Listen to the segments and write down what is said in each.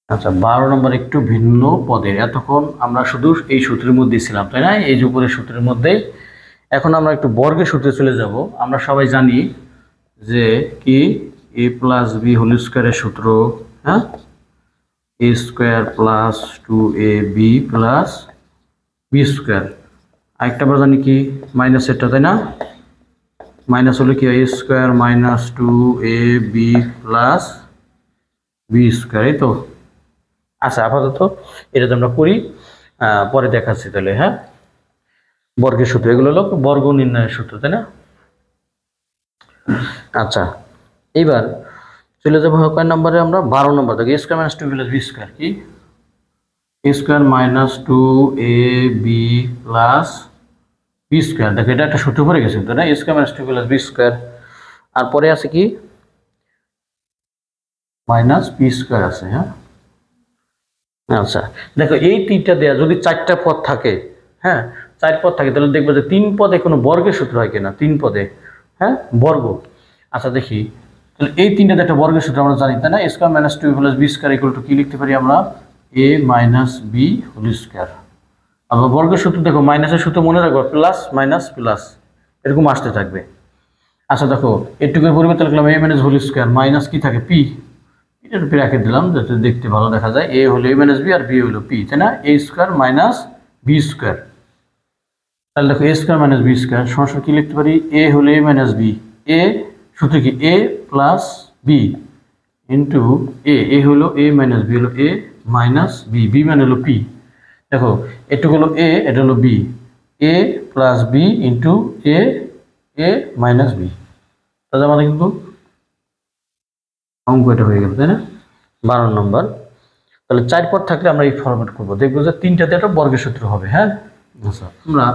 আচ্ছা 12 নম্বর একটু ভিন্ন পদে। এতক্ষণ আমরা শুধু এই সূত্রের মধ্যেই ছিলাম, তাই না? এই যে উপরের সূত্রের মধ্যেই। এখন আমরা একটু বর্গের সূত্রে চলে যাব। আমরা সবাই জানি যে কি a প্লাস বি হোল স্কোয়ারের সূত্র, হ্যাঁ, a square plus 2ab plus B square. আরেকটা আমরা জানি কি মাইনাস এটা, তাই না? মাইনাস হলে কি a square minus 2ab plus B square, এই তো। আচ্ছা আপাতত এটা তো আমরা করি, পরে দেখাচ্ছি তাহলে। হ্যাঁ, বর্গের সূত্র এগুলো হলো বর্গ নির্ণয়ের সূত্র, তাই না? আচ্ছা এইবার চলে যাবো কয় নম্বরে আমরা? 12 নম্বর দেখো a square minus 2 plus B square. কি a square minus 2ab plus B square. দেখো এটা একটা সূত্র পড়ে গেছে, তাই না? a square minus 2 plus B square. আর পরে আছে কি মাইনাস বি স্কোয়ার আছে। হ্যাঁ, আচ্ছা দেখো এই তিনটা দেয়া যদি 4টা পদ থাকে, হ্যাঁ 4 পদ থাকে, তাহলে দেখবো যে 3 পদে কোনো বর্গের সূত্র হয় কিনা। 3 পদে, হ্যাঁ, বর্গ। আচ্ছা দেখি তাহলে এই তিনটাতে একটা বর্গের সূত্র আমরা জানি, তাই না? a square minus 2 plus b square equal to কি লিখতে পারি আমরা? a minus b whole square. আবার বর্গের সূত্র দেখো, মাইনাসের সূত্র মনে রাখবো, প্লাস মাইনাস প্লাস এরকম আসতে থাকবে। আচ্ছা দেখো এটুকুর পরিবর্তে লিখলাম a minus whole square minus কি থাকে পি, এটা ব্র্যাকেট দিলাম যাতে দেখতে ভালো দেখা যায়। a হলো a মাইনাস বি আর b হলো p, তাই না? a square minus b square. তাহলে দেখো a square minus b square সরাসরি কি লিখতে পারি? a হলো a মাইনাস বি, a সূত্র কি a plus B into a হলো a মাইনাস বি হলো a মাইনাস বি, বি মানে হলো p। দেখো এটুকু হলো a, এটা হলো b, a plus B into a minus b. তাহলে আমাদের কিন্তু অঙ্ক এটা হয়ে গেল, তাই না? 12 নম্বর। তাহলে 4 পদ থাকলে আমরা এই ফরম্যাট করবো, দেখবো যে 3টাতে একটা বর্গের সূত্র হবে। হ্যাঁ, আচ্ছা আমরা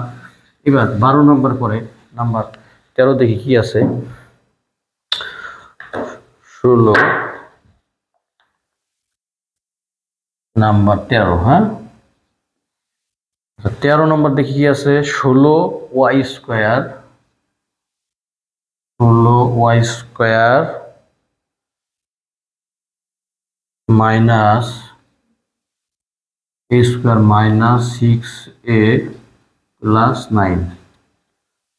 এবার 12 নম্বর পরে নাম্বার 13 দেখি কি আছে। 16 নাম্বার 13, হ্যাঁ 13 নম্বর দেখি কি আছে। 16y square, 16y square minus a square minus 6a plus 9,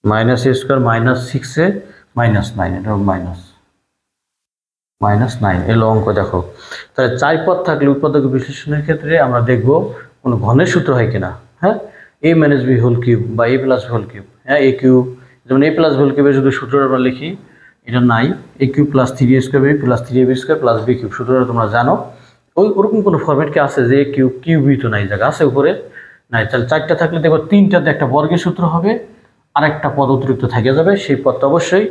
minus a square minus 6a minus 9, এটা মাইনাস মাইনাস 9 এলো অঙ্ক। দেখো তাহলে 4 পদ থাকলে উৎপাদক বিশ্লেষণের ক্ষেত্রে আমরা দেখব কোনো ঘনের সূত্র হয় কিনা। হ্যাঁ, a minus b whole cube বা a প্লাস হোল কিউব, হ্যাঁ a কিউব, যেমন a প্লাস হোল কিউবের যদি সূত্রটা আমরা লিখি, এটা নাই। a cube plus 3a square b plus 3ab square plus b cube, সূত্রটা তোমরা জানো। ওরকম কোনো ফরম্যাট কি আছে যে কিউব কিউবই তো নাই, জায়গা আছে উপরে নাই। তাহলে 4টা থাকলে দেখো 3টাতে একটা বর্গের সূত্র হবে, আর একটা পদ অতিরিক্ত থেকে যাবে, সেই পদটা অবশ্যই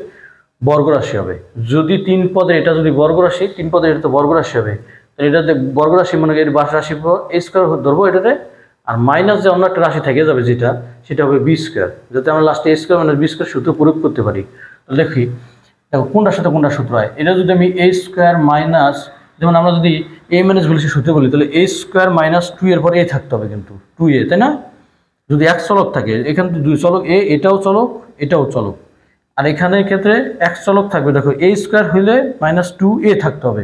বর্গরাশি হবে। যদি 3 পদের এটা যদি বর্গরাশি, 3 পদের এটা তো বর্গরাশি হবে, তাহলে এটাতে বর্গরাশি মনে করি বাস রাশি এ স্কোয়ার ধরবো এটাতে, আর মাইনাস যে অন্য একটা রাশি থেকে যাবে যেটা, সেটা হবে বি স্কোয়ার, যাতে আমরা লাস্টে এ স্কোয়ার মাইনাস বি স্কোয়ার সূত্র প্রয়োগ করতে পারি। তাহলে দেখি দেখো কোনটার সাথে কোনটা সূত্র হয়। এটা যদি আমি এ স্কোয়ার মাইনাস, যেমন আমরা যদি এ মাইনাস বলি সূত্র বলি, তাহলে এ স্কোয়ার মাইনাস 2 এর পরে এ থাকতে হবে, কিন্তু 2a, তাই না? যদি এক চলক থাকে, এখানে তো 2 চলক, এটাও চলক এটাও চলক, আর এখানের ক্ষেত্রে এক চলক থাকবে। দেখো a স্কোয়ার হইলে মাইনাস 2a থাকতে হবে,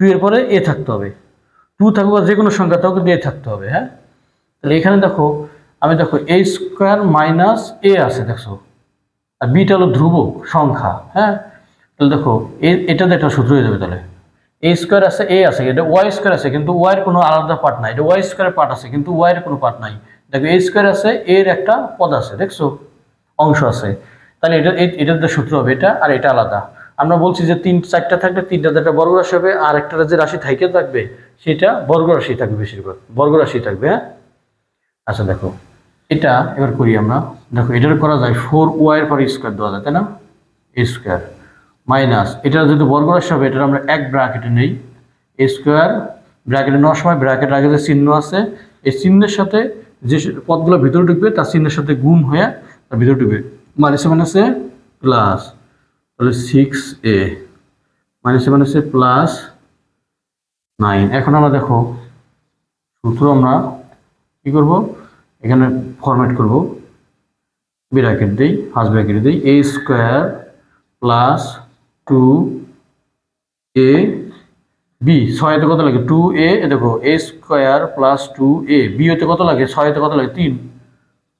2 এর পরে a থাকতে হবে, 2 থাকবে যে কোনো সংখ্যা থাকুক a থাকতে হবে। হ্যাঁ, তাহলে এখানে দেখো আমি দেখো a স্কোয়ার মাইনাস a আছে দেখছো, আর বিটা হলো ধ্রুবক সংখ্যা। হ্যাঁ, তাহলে দেখো এটাতে একটা সূত্র হয়ে যাবে। তাহলে a স্কোয়ার আছে, a আছে, এটা y স্কোয়ার আছে, কিন্তু y এর কোনো আলাদা পার্ট নাই। এটা y স্কোয়ারের পার্ট আছে কিন্তু y এর কোনো পার্ট নাই। দেখো a স্কোয়ার আছে, a এর একটা পদ আছে, দেখছো অংশ আছে। তাহলে এটাতে সূত্র হবে এটা, আর এটা আলাদা। আমরা বলছি যে 4টা থাকলে 3টাতে একটা বর্গরাশি হবে, আর একটা যে রাশি থাইকে থাকবে সেটা বর্গরাশি থাকবে, বেশিরভাগ বর্গরাশি থাকবে। হ্যাঁ, আচ্ছা দেখো এটা এবার করি আমরা। দেখো এটার করা যায় 4y এর পর স্কোয়ার দেওয়া যায়, তাই না? এ স্কোয়ার মাইনাস এটা যদি বর্গরাশি হবে, এটা আমরা এক ব্র্যাকেটে নেই, এ স্কোয়ার ব্র্যাকেটে নেওয়ার সময় ব্র্যাকেটের আগে যে চিহ্ন আছে, এই চিহ্নের সাথে যে পদগুলো ভিতরে ঢুকবে তার চিহ্নের সাথে গুণ হয়ে তার ভিতরে ঢুকবে। মাইনাসে মাইনাসে প্লাস, তাহলে 6a মাইনাসে মাইনাসে প্লাস 9। এখন আমরা দেখো সূত্র আমরা কি করব, এখানে ফরম্যাট করব, ব্র্যাকেট দিই, ফার্স্ট ব্র্যাকেট দিই, a square plus 2a b 6 তে কত লাগে 2a, দেখো a square plus 2a, B হতে কত লাগে 6 তে কত লাগে 3,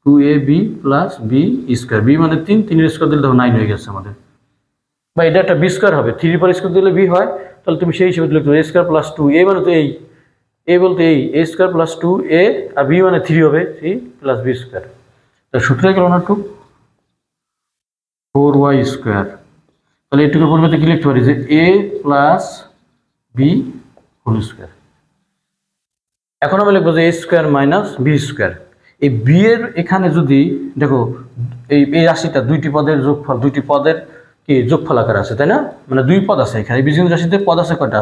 2ab plus b square, B মানে 3, 3 এর স্কয়ার দিলে দেখো 9 হয়ে গেছে আমাদের, বা এটা একটা বি স্কয়ার হবে, 3 পর স্কয়ার দিলে বি হয়, তাহলে তুমি সেই হিসেবে লিখতে পারো a স্কয়ার প্লাস 2a মানে তো এই a বলতে এই a স্কয়ার প্লাস 2a, আর বি মানে 3 হবে 3 প্লাস বি স্কয়ার, তাহলে সূত্র গেল না 4y স্কয়ার। তাহলে এটুকুর পরিবর্তে কি লিখতে পারি যে a plus b whole square. এখন আমি লিখবো যে a square minus b square. এই বি এর এখানে যদি দেখো এই রাশিটা দুইটি পদের যোগফল, দুইটি পদের কি যোগফল আকার আছে, তাই না, মানে দুই পদ আছে এখানে, এই বীজগণিত রাশিতে পদ আছে কয়টা,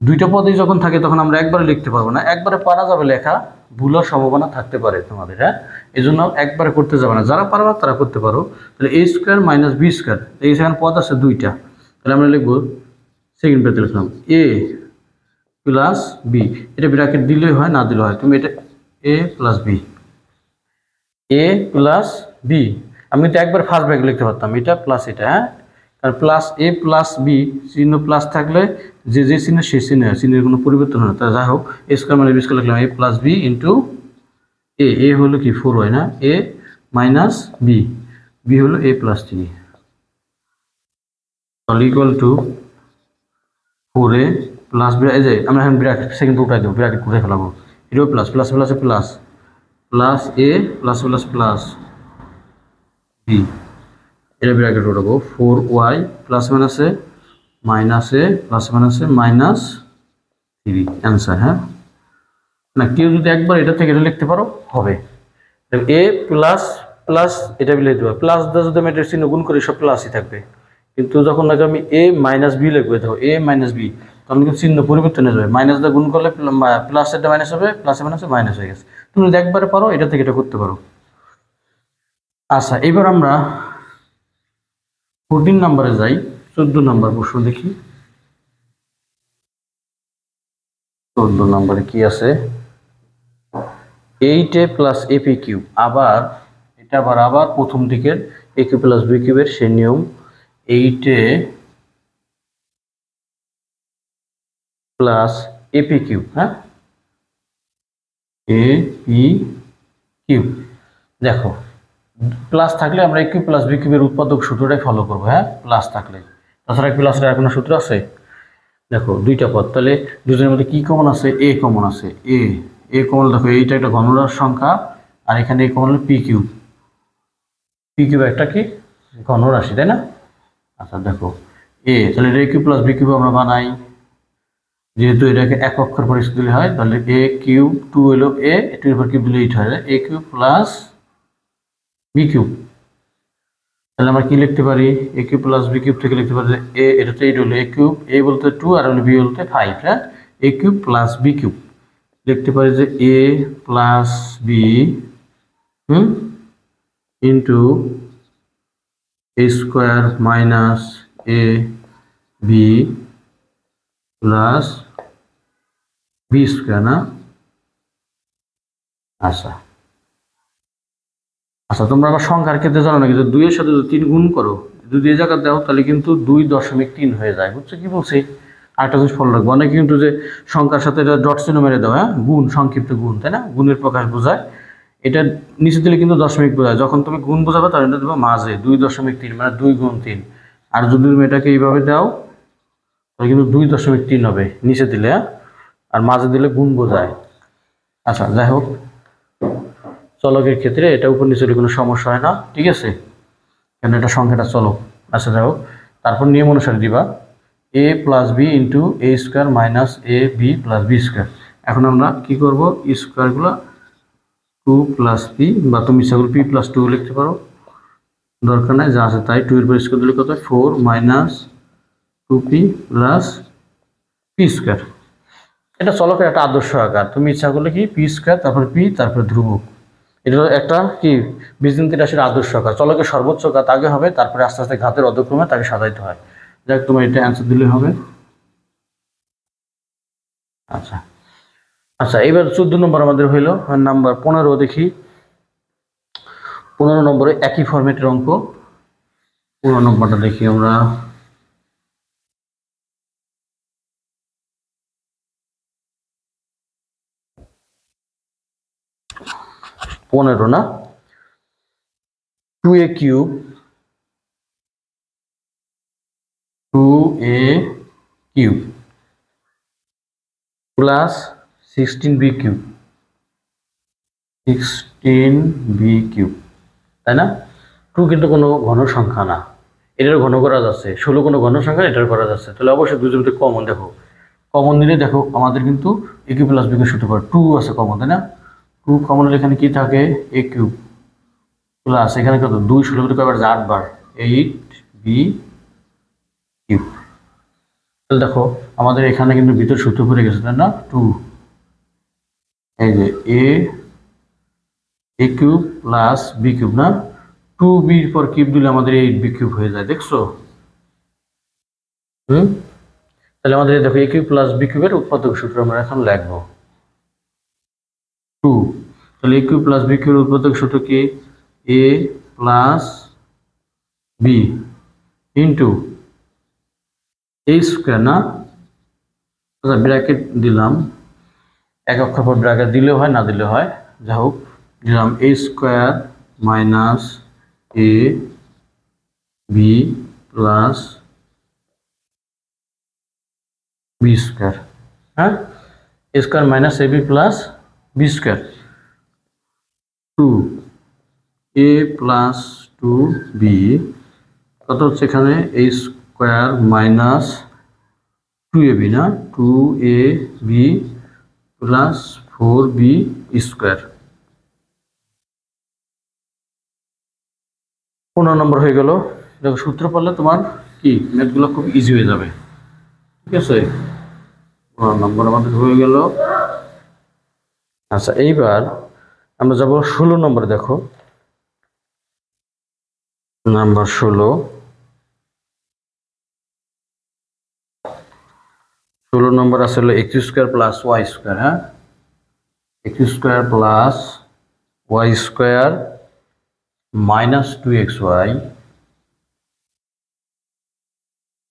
দুইটা পদই যখন থাকে তখন আমরা একবারে লিখতে পারবো না, একবারে পারা যাবে লেখা, ভুলের সম্ভাবনা থাকতে পারে তোমাদের, হ্যাঁ, এই জন্য একবারে করতে যাবে না, যারা পারবা তারা করতে পারো। তাহলে a square minus b square, এইখানে পদ আছে দুইটা, তাহলে আমরা লিখবো সেকেন্ড ব্র্যাকেট লিখলাম a প্লাস বি, এটা ব্র্যাকেট দিলেই হয় না দিলেও হয়, তুমি এটা a plus b, a plus b, আমি তো একবার ফার্স্ট ব্র্যাকেট লিখতে পারতাম, এটা প্লাস এটা, হ্যাঁ, আর প্লাস a প্লাস বি, চিহ্ন প্লাস থাকলে যে চিহ্ন সেই চিহ্নের কোনো পরিবর্তন হয় না, তা যাই হোক a স্কয়ার মানে বি স্কয়ার লিখলাম a plus B into a হলো কি 4 হয় না, a মাইনাস বি, বি হলো a plus 3, all equal to 4a plus b, এই যে আমরা এখন ব্র্যাকেট সেকেন্ড উঠাই দেবো, ব্র্যাকেট উঠে ফেলাবো, এটাও plus plus plus plus plus a plus plus plus b, এটা ব্র্যাকেট উঠাবো 4y প্লাস মাইনাসে মাইনাসে প্লাস মাইনাসে মাইনাস 3 অ্যান্সার, হ্যাঁ, না কেউ যদি একবার এটা থেকে এটা লিখতে পারো হবে, a প্লাস প্লাস এটা লিখতে পারো, প্লাস দিয়ে যদি আমি এটার চিহ্ন গুণ করি সব প্লাসই থাকবে, কিন্তু যখন নাকি আমি a মাইনাস বি লিখবো, দেখো a মাইনাস বি, তখন কিন্তু চিহ্ন পরিবর্তন হয়ে যাবে, মাইনাস দিয়ে গুণ করলে প্লাস এটা মাইনাস হবে, প্লাসে মাইনাসে মাইনাস হয়ে গেছে, তুমি যদি একবারে পারো এটা থেকে এটা করতে পারো। আচ্ছা এবার আমরা 14 নম্বরে যাই, 14 নম্বর প্রশ্ন দেখি, 14 নম্বরে কি আছে, 8a প্লাস এপি কিউব, আবার এটা আবার প্রথম দিকের a কিউব প্লাস বি কিউবের সেই নিয়ম, 8a প্লাস এপি কিউব, হ্যাঁ, এপি কিউব, দেখো প্লাস থাকলে আমরা a কিউব প্লাস বি কিউবের উৎপাদক সূত্রটাই ফলো করবো, হ্যাঁ, প্লাস থাকলে, তাছাড়া প্লাসের আর কোনো সূত্র আছে, দেখো দুইটা পদ, তাহলে দুজনের মধ্যে কি কমন আছে, এ কমন আছে, এ কমন, দেখো এইটা একটা ঘনরার সংখ্যা, আর এখানে এ কমন হলো পি কিউব, একটা কি ঘনরাশি, তাই না। আচ্ছা দেখো তাহলে এ কিউব প্লাস বি কিউব আমরা বানাই, যেহেতু এটাকে এক অক্ষর পরিস্থিতি দিলে হয়, তাহলে a কিউব 2 হলো a, 2 এর উপর কিউব দিলে 8 হয়, a cube plus b cube, তাহলে আমরা কি লিখতে পারি, a cube plus b cube থেকে লিখতে পারি যে a, এটা তো 8 হলো a কিউব, a বলতে 2 আর হলো b বলতে 5, হ্যাঁ, a cube plus b cube, লিখতে পারি যে a plus B into a square minus a b plus B square, না। আচ্ছা আচ্ছা তোমরা আবার সংখ্যার ক্ষেত্রে জানো নাকি যে 2 এর সাথে যদি 3 গুণ করো, যদি এই জায়গা দাও তাহলে কিন্তু 2.3 হয়ে যায়, বুঝছো কি বলছি, আরেকটা জিনিস ফলো রাখবো, অনেকে কিন্তু যে সংখ্যার সাথে এটা ডট চিহ্ন মেরে দাও, হ্যাঁ, গুণ সংক্ষিপ্ত গুণ, তাই না, গুণের প্রকাশ বোঝায়, এটা নিচে দিলে কিন্তু দশমিক বোঝায়, যখন তুমি গুণ বোঝাবে তাহলে এটা দেবো মাঝে 2.3 মানে 2 গুণ 3, আর যদি তুমি এটাকে এইভাবে দাও তাহলে কিন্তু 2.3 হবে নিচে দিলে, হ্যাঁ, আর মাঝে দিলে গুণ বোঝায়। আচ্ছা যাই হোক, চলকের ক্ষেত্রে এটা উপর নিচে কোনো সমস্যা হয় না, ঠিক আছে, কেন এটা সংখ্যাটা চলক। আচ্ছা যাই হোক, তারপর নিয়ম অনুসারে দিবা a plus B into a square minus a b plus B square. এখন আমরা কি করবো, স্কোয়ারগুলো 2 প্লাস পি, বা তুমি ইচ্ছাগুলো পি প্লাস 2 লিখতে পারো, দরকার নাই, যা আছে তাই, 2 এর উপর স্কোয়ার দিলে কত 4 minus 2p plus P square, এটা চলকের একটা আদর্শ আকার, তুমি ইচ্ছা করলে কি পি স্কোয়ার তারপর পি তারপর ধ্রুবক, এটা একটা কি বীজগণিত রাশির আদর্শ আকার, চলকের সর্বোচ্চ ঘাত আগে হবে, তারপরে আস্তে আস্তে ঘাতের অধক্রমে তাকে সাজাইতে হয়, যাক তোমার এটা অ্যান্সার দিলে হবে। আচ্ছা আচ্ছা এবার 14 নম্বর আমাদের হইল, নাম্বার 15 দেখি, 15 নম্বরে একই ফরম্যাটের অঙ্ক, 15 নম্বরটা দেখি আমরা, 15 না 2a cube 2a cube plus 16b cube 16b cube, তাই না? 2 কিন্তু কোনো ঘন সংখ্যা না, এটার ঘন করা যাচ্ছে। 16 কোনো ঘন সংখ্যা, এটার করা যাচ্ছে। তাহলে অবশ্যই দুটোর মধ্যে কমন, দেখো কমন নিলে দেখো আমাদের কিন্তু a cube plus b cube সূত্র পাবে 2 আছে কমন, তাই না? 2 কমন হলে এখানে কি থাকে a কিউব প্লাস এখানে কত 2 16 করে কয়বার 8 বার 8b কিউব। তাহলে দেখো আমাদের এখানে কিন্তু ভিতর সূত্র পড়ে গেছে, তাই না? 2 এই যে a cube plus b cube না, 2b পর কিউব দিলে আমাদের 8b কিউব হয়ে যায়, দেখছো? তাহলে আমাদের দেখো a কিউব প্লাস b কিউবের উৎপাদক সূত্র আমরা এখন লিখবো 2। তাহলে a কিউব প্লাস b কিউবের উৎপাদক সূত্র কি? a plus b into a square না, আচ্ছা ব্র্যাকেট দিলাম, এক অক্ষর পর ব্র্যাকেট দিলেও হয় না দিলেও হয়, যা হোক দিলাম a square minus a b plus b square, হ্যাঁ a square minus ab plus b square 2a plus 2b কত হচ্ছে এখানে a স্কোয়ার মাইনাস 2ab না 2ab প্লাস 4b স্কোয়ার। 15 নম্বর হয়ে গেল। দেখো সূত্র পড়লে তোমার কি ম্যাথগুলো খুব ইজি হয়ে যাবে, ঠিক আছে? 15 নম্বর আমাদের হয়ে গেল। আচ্ছা এইবার আমরা যাব 16 নম্বরে। দেখো নাম্বার 16 নম্বর আছে হলো x square plus Y square, হ্যাঁ x square plus Y square minus 2xy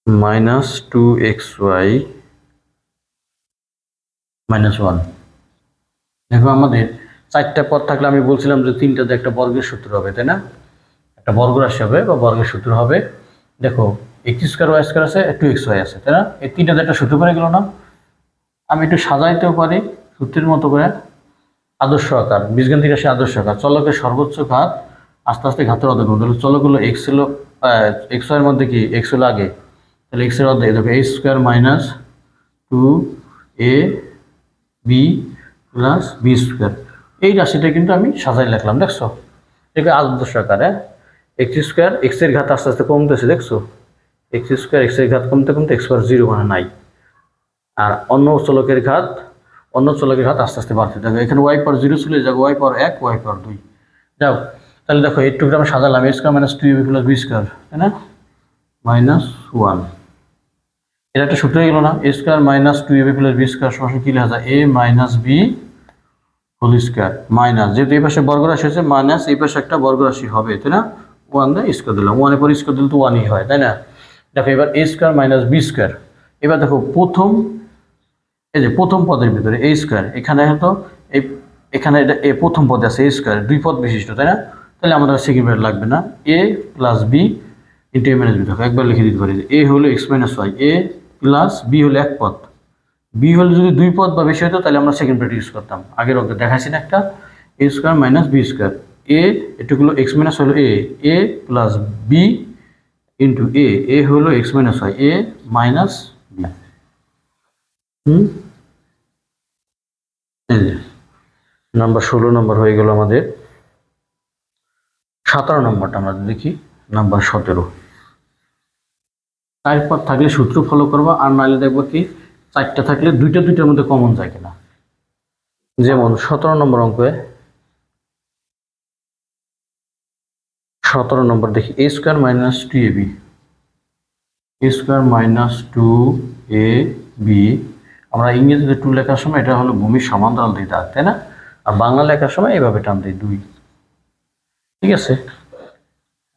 minus 2xy minus 1। দেখো আমাদের 4টা পদ থাকলে আমি বলছিলাম যে 3টাতে একটা বর্গের সূত্র হবে, তাই না? একটা বর্গ রাশি হবে বা বর্গের সূত্র হবে। দেখো x স্কোয়ার ওয়াই স্কোয়ার আছে, 2xy আছে, তাই না? এই 3টাতে একটা সূত্র করে গেল না? আমি একটু সাজাইতেও পারি সূত্রের মতো করে, আদর্শ আকার, বীজগাণিতিক রাশি আদর্শ আকার, চলকের সর্বোচ্চ ঘাত আস্তে আস্তে ঘাতের অর্ধেক। তাহলে চলক হলো x হলো xy এর মধ্যে কি x হলো আগে, তাহলে x এর অর্ধেক। দেখো a square minus 2ab plus b square, এই রাশিটা কিন্তু আমি সাজাই লিখলাম, দেখছো? এটা আদর্শ আকার, হ্যাঁ x স্কোয়ার x এর ঘাত আস্তে আস্তে কমতেছে, দেখছো? x স্কোয়ার x এর ঘাত কমতে কমতে x পাওয়ার 0 মানে নাই, আর অন্য চলকের ঘাত আস্তে আস্তে বাড়তে থাকবে। এখানে y পাওয়ার 0 চলে যাবে, y পাওয়ার 1 y পাওয়ার 2 যাও। তাহলে দেখো এইটুকু আমরা সাজালাম a square minus 2ab plus b square, তাই না? মাইনাস 1, এটা একটা সূত্র হয়ে গেল না? a square minus 2ab plus b square সমান কি লেখা যায়? a minus b whole square minus, যেহেতু এই পাশে বর্গ রাশি হচ্ছে মাইনাস এই পাশে একটা বর্গ রাশি হবে, তাই না? 1 দিয়ে স্কোয়ার দিলাম, 1 এর পর স্কোয়ার দিলে তো 1ই হয়, তাই না? দেখো এবার a square minus b square. এবার দেখো এই যে প্রথম পদের ভিতরে a স্কোয়ার, এখানে হয়তো এখানে এটা এ প্রথম পদে আছে a স্কোয়ার, 2 পদ বিশিষ্ট, তাই না? তাহলে আমাদের সেকেন্ড ব্র্যাকেট লাগবে না, a plus b into a minus b। দেখো একবার লিখে দিতে পারি, a হলো x minus y, a plus b হলো এক পদ, b হলে যদি 2 পদ বা বেশি হতো তাহলে আমরা সেকেন্ড ব্র্যাকেট ইউজ করতাম। আগের অঙ্কে দেখাইছি না একটা, a square minus b square, a এটুকুলো x minus হলো a plus b into a হলো x minus y, a minus b। Number 16 নম্বর হয়ে গেল আমাদের। 17 নম্বরটা আমরা দেখি, নাম্বার 17। 4 পদ থাকলে সূত্র ফলো করবো, আর নাহলে দেখবো কি 4টা থাকলে দুইটার মধ্যে কমন যায় কিনা। যেমন 17 নম্বর অঙ্কে 17 নম্বর দেখি a square minus 2ab, a square minus 2ab। আমরা ইংরেজিতে 2 লেখার সময় এটা হলো ভূমির সমান্তরাল দিই দাগ, তাই না? আর বাংলা লেখার সময় এইভাবে টান দিই 2, ঠিক আছে?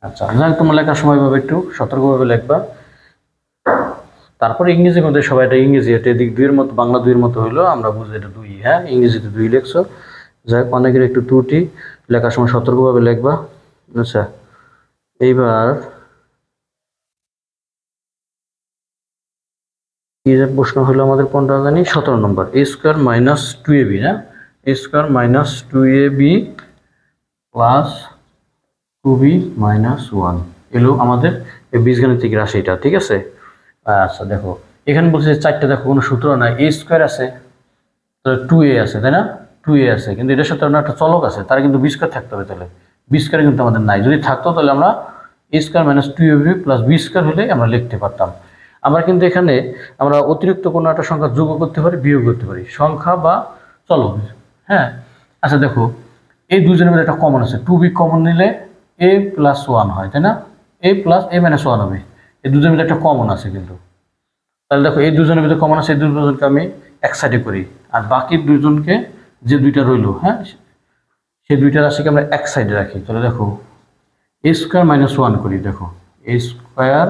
আচ্ছা যাই তোমার লেখার সময় এইভাবে একটু সতর্কভাবে লিখবা। তারপরে ইংরেজির মধ্যে সবাই এটা ইংরেজি, এটা এদিক 2 এর মতো, বাংলা 2 এর মতো হলো, আমরা বুঝি এটা 2, হ্যাঁ ইংরেজিতে 2 লিখছো, যাই হোক, অনেকের একটু ত্রুটি, লেখার সময় সতর্কভাবে লিখবা। আচ্ছা, এইবার কি যে প্রশ্ন হলো আমাদের, কোনটা জানি, 17 নম্বর, a স্কোয়ার মাইনাস 2ab না, a square minus 2ab plus 2b minus 1 এলো আমাদের এই বীজগাণিতিক রাশিটা, ঠিক আছে। আচ্ছা দেখো, এখানে বলছে যে চারটা, দেখো কোনো সূত্র নাই, a স্কোয়ার আছে, 2a আছে, তাই না, 2a আছে, কিন্তু এটার সাথে একটা চলক আছে, তারা কিন্তু বি স্কোয়ার থাকতে হবে, তাহলে বি স্কোয়ার কিন্তু আমাদের নাই, যদি থাকতো তাহলে আমরা a square minus 2ab plus B square হলে আমরা লিখতে পারতাম। আমরা কিন্তু এখানে আমরা অতিরিক্ত কোনো একটা সংখ্যা যোগ করতে পারি, বিয়োগ করতে পারি, সংখ্যা বা চলক। হ্যাঁ, আচ্ছা দেখো, এই দুজনের মধ্যে একটা কমন আছে, 2b কমন নিলে a প্লাস 1 হয়, তাই না, a প্লাস a মাইনাস 1 হবে, এই দুজনের মধ্যে একটা কমন আছে কিন্তু। তাহলে দেখো, এই দুজনের মধ্যে কমন আছে, এই দুজনকে আমি এক সাইডে করি, আর বাকি দুজনকে যে দুইটা রইলো, হ্যাঁ, সেই দুইটা রাশিকে আমরা এক সাইডে রাখি। তাহলে দেখো, a স্কোয়ার মাইনাস 1 করি, দেখো a square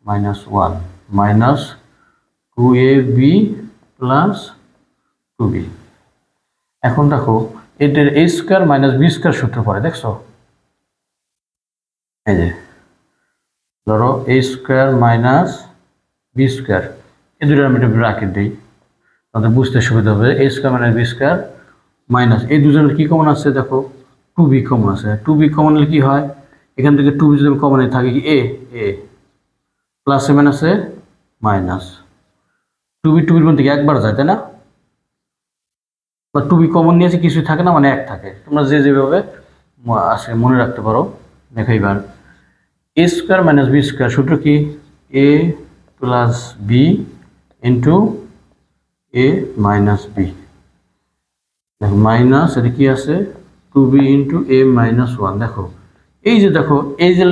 minus 1 minus 2ab plus 2b। এখন দেখো, এটার a square minus B square সূত্র পড়ে, দেখছো, এই যে ধরো a square minus B square, এই দুটো আমি একটু রাখি দিই, তাদের বুঝতে সুবিধা হবে। a square minus B square minus এই দুজনের কি কমন আছে, দেখো 2b কমন আছে, 2b কমন হলে কি হয়, এখান থেকে 2b যদি কমন থাকে কি a প্লাস এ মাইনাসে মাইনাস, 2b মধ্যে একবার যায়, তাই না, বা 2b কমন নিয়েছে, কিছুই থাকে না, মানে এক থাকে, তোমরা যে যেভাবে আসে মনে রাখতে পারো। দেখো এবার a square minus B square সূত্র কি, a plus B into a minus b, দেখো মাইনাস এটা কি আছে 2b ইন্টু a মাইনাস 1। দেখো এই যে, দেখো এই যে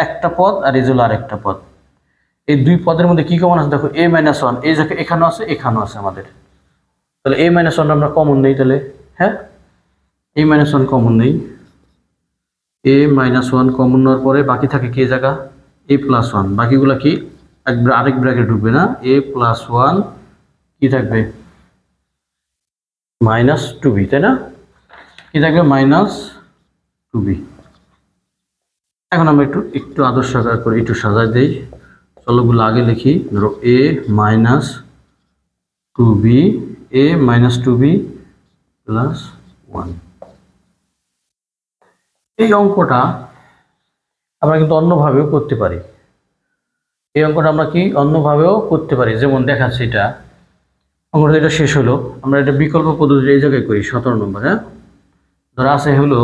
একটা পদ আর এই যে আরেকটা পদ, এই দুই পদের মধ্যে কি কমন আছে, দেখো a মাইনাস 1, এই জায়গায় এখানেও আছে, এখানেও আছে আমাদের, তাহলে a মাইনাস 1 আমরা কমন নেই, তাহলে হ্যাঁ a মাইনাস 1 কমন নেই, a মাইনাস 1 কমন নেওয়ার পরে বাকি থাকে কি জায়গা a প্লাস 1, বাকিগুলা কি আরেক ব্র্যাকেট ঢুকবে না, a প্লাস 1 কি থাকবে মাইনাস 2b, তাই না, কি থাকবে মাইনাস 2b। এখন আমরা একটু আদর্শ আকার করে একটু সাজাই দেই, চলকগুলো আগে লিখি, ধরো a minus 2b, a minus 2b plus 1। এই অঙ্কটা আমরা কিন্তু অন্যভাবেও করতে পারি, এই অঙ্কটা আমরা কি অন্যভাবেও করতে পারি, যেমন দেখাচ্ছি, এটা অঙ্কটা এটা শেষ হলো, আমরা এটা বিকল্প পদ্ধতি এই জায়গায় করি 17 নম্বর। হ্যাঁ, ধরো আছে হলো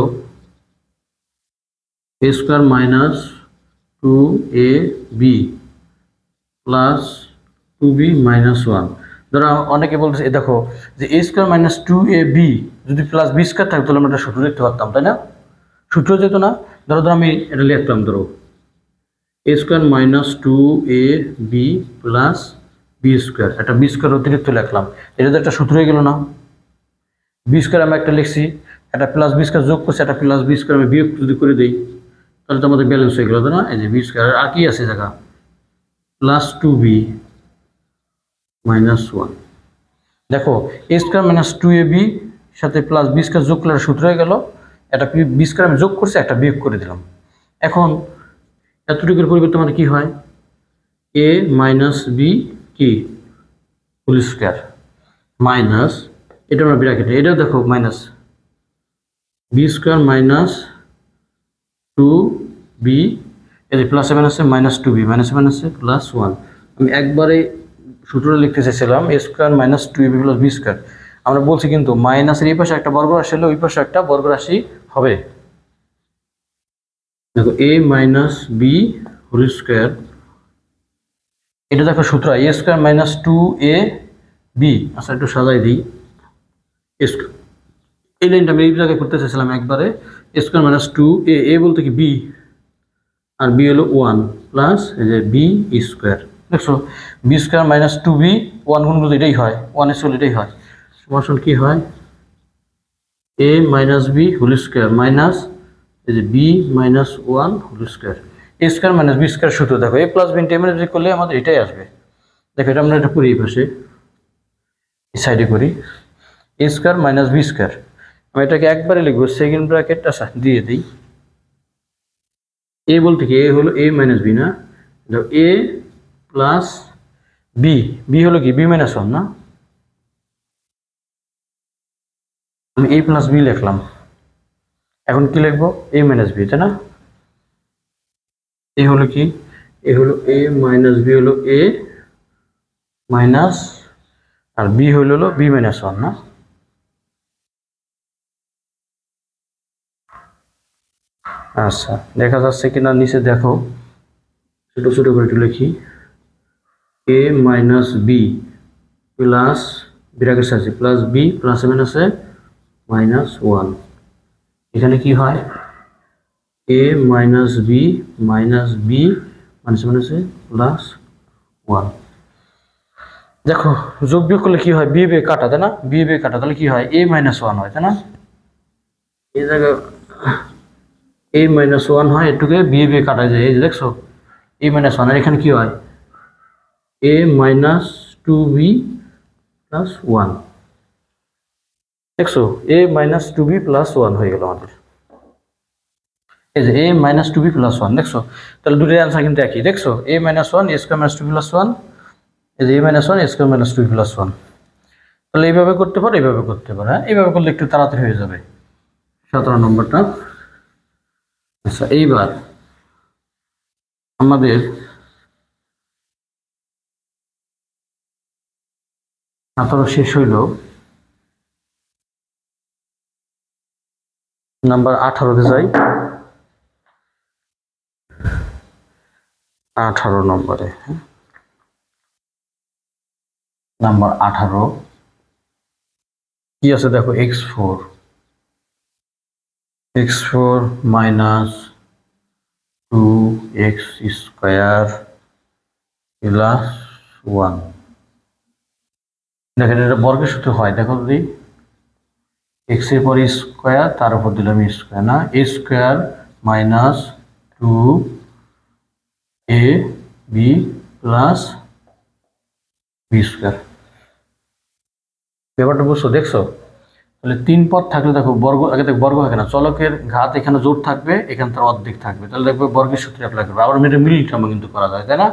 a square minus 2ab plus 2b minus 1। ধরো অনেকে বলতেছে, দেখো যে a স্কোয়ার মাইনাস 2ab যদি প্লাস বি স্কোয়ার থাকতো তাহলে আমরা একটা সূত্র লিখতে পারতাম, তাই না, সূত্র যেত না। ধরো আমি এটা লিখতাম, ধরো a square minus 2ab plus B square, একটা বি স্কোয়ার অতিরিক্ত লিখলাম, এটা তো একটা সূত্র হয়ে গেল না, বি স্কোয়ার আমি একটা লিখছি, একটা প্লাস বি স্কোয়ার যোগ করছি, একটা প্লাস বি স্কোয়ার আমি বিয়োগ যদি করে দিই তাহলে তো আমাদের ব্যালেন্স হয়ে গেল, তাই না, এই যে বি স্কোয়ার, আর কি আছে জায়গা প্লাস 2b মাইনাস 1। দেখো a স্কোয়ার মাইনাস 2ab সাথে প্লাস বি স্কোয়ার যোগ করলে সূত্র হয়ে গেল, একটা বি স্কোয়ার আমি যোগ করছি, একটা বিয়োগ করে দিলাম। এখন এতটুকুর পরিবর্তে আমাদের কি হয়, a মাইনাস বি কি হোল স্কোয়ার মাইনাস, এটা আমরা ব্র্যাকেটে, এটাও দেখো minus B square minus 2b, এই যে প্লাস সেভেন আছে মাইনাস 2b মাইনাস সেভেন আছে প্লাস 1। আমি একবারে সূত্রটা লিখতে চাইছিলাম a square minus 2ab plus B square, আমরা বলছি কিন্তু মাইনাসের এই পাশে একটা বর্গ রাশি হলে ওই পাশে একটা বর্গ রাশি হবে। দেখো a minus b whole square, এটা দেখো সূত্র a স্কোয়ার মাইনাস 2ab, আচ্ছা একটু সাজাই দিই, এই লাইনটা আমি এই জায়গায় করতে চাইছিলাম একবারে, a square minus 2a, a বলতে কি b, আর b হলো 1 প্লাস এই যে b স্কোয়ার, দেখছো বি স্কোয়ার মাইনাস 2b, 1 গুণ করলে এটাই হয়, 1 স্কোয়ার এটাই হয়, সমান কি হয় a minus b whole square minus এই যে b minus 1 whole square, a square minus B square সূত্র দেখো a প্লাস বি ইন্টিগ্রেট করলে আমাদের এটাই আসবে। দেখো এটা আমরা এটা করি, এই পাশে এই সাইডে করি, a square minus B square, আমি এটাকে একবারে লিখবো সেকেন্ড ব্র্যাকেট দিয়ে দিই। এ বলতে কি, এ হলো এ মাইনাস বি না, এ প্লাস বি, বি হলো কি বি মাইনাস ওয়ান না, আমি এ প্লাস বি লিখলাম। এখন কি লিখবো, এ মাইনাস বি, তাই না? এ হলো কি, এ হলো এ মাইনাস বি হলো এ মাইনাস, আর বি হলো বি মাইনাস ওয়ান না। আচ্ছা দেখা যাচ্ছে কিনা নিচে দেখো, ছোট ছোট করে একটু লিখি, এ মাইনাস বি প্লাস ব্র্যাকেট আছে প্লাস বি প্লাস মাইনাসে মাইনাস ওয়ান। এখানে কি হয়, এ মাইনাস বি মাইনাসে মাইনাসে প্লাস ওয়ান। দেখো যোগ বিয়োগ করলে কি হয়, বি বে কাটা, তাই না? বি বে কাটা, তাহলে কি হয়, এ মাইনাস ওয়ান হয়, তাই না? এই জায়গায় এ মাইনাস ওয়ান হয়, এটুকে বি বে কাটা যায়, এই যে দেখছো এ মাইনাস ওয়ান, আর এখানে কি হয়, A minus two B plus one. দেখছো A minus two B plus one হয়ে গেল আমাদের, এই যে A minus two B plus one. দেখছো তাহলে দুটোর অ্যান্সার কিন্তু একই। দেখছো A minus one A square minus two plus one, এই যে A minus one A square minus two plus one. তাহলে এইভাবে করতে পারো, এইভাবে করতে পারো, হ্যাঁ এইভাবে করলে একটু তাড়াতাড়ি হয়ে যাবে 17 নম্বরটা। আচ্ছা এইবার আমাদের শেষ হইল, নাম্বার 18-তে যাই। 18 নম্বরে, নাম্বার 18 কি আছে দেখো, x4 minus 2x square plus 1। দেখেন এটা বর্গের সূত্র হয়, দেখো যদি x এর পর স্কোয়ার তার উপর দিলাম স্কোয়ার না, a square minus 2ab plus b square. ব্যাপারটা বুঝছো, দেখছো? তাহলে 3 পদ থাকলে দেখো বর্গ, আগে দেখো বর্গ হয় না, চলকের ঘাত এখানে জোর থাকবে, এখানে তার অর্ধেক থাকবে, তাহলে দেখবে বর্গের সূত্রে অ্যাপ্লাই করবে। আবার মিডিল টার্ম কিন্তু করা যায়, তাই না?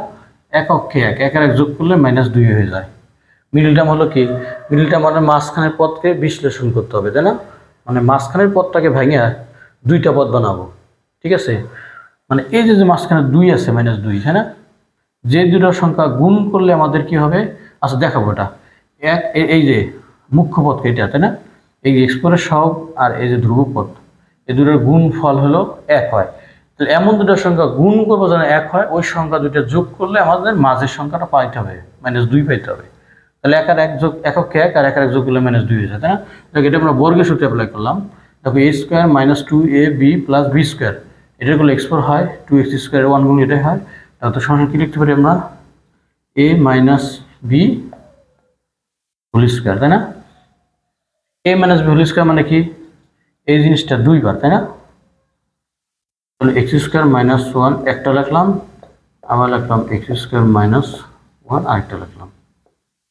এককে একের এক যোগ করলে -2 হয়ে যায়। মিডিল টার্ম হলো কি, মিডিল টার্ম মানে মাঝখানের পদকে বিশ্লেষণ করতে হবে, তাই না? মানে মাঝখানের পদটাকে ভেঙে দুইটা পদ বানাবো, ঠিক আছে? মানে এই যে মাঝখানে 2 আছে -2, তাই না? যে দুটো সংখ্যা গুণ করলে আমাদের কি হবে, আচ্ছা দেখাবো এটা। এক এই যে মুখ্য পদকে এটা, তাই না? এই এক্সপোরের সহগ আর এই যে ধ্রুবপদ, এই দুটোর গুণ ফল হলো 1 হয়। তাহলে এমন দুটো সংখ্যা গুণ করবো যেন 1 হয়, ওই সংখ্যা দুটো যোগ করলে আমাদের মাঝের সংখ্যাটা পাইতে হবে, -2 পাইতে হবে। তাহলে একের এক যোগ এককে এক, আর একের এক যোগ করলে -2 হয়ে যায়, তাই না? দেখো এটা আমরা বর্গের সূত্রে অ্যাপ্লাই করলাম। দেখো a square minus 2ab plus B square, এটা করলে x4 হয়, 2x স্কোয়ার 1 গুণ এটাই হয়। তাহলে তো সরাসরি কি লিখতে পারি আমরা, a minus b whole square, তাই না? a minus b whole square মানে কি, এই জিনিসটা 2 বার, তাই না? তাহলে x স্কোয়ার মাইনাস 1 একটা লিখলাম, আবার লিখলাম x স্কোয়ার মাইনাস 1 আরেকটা লিখলাম।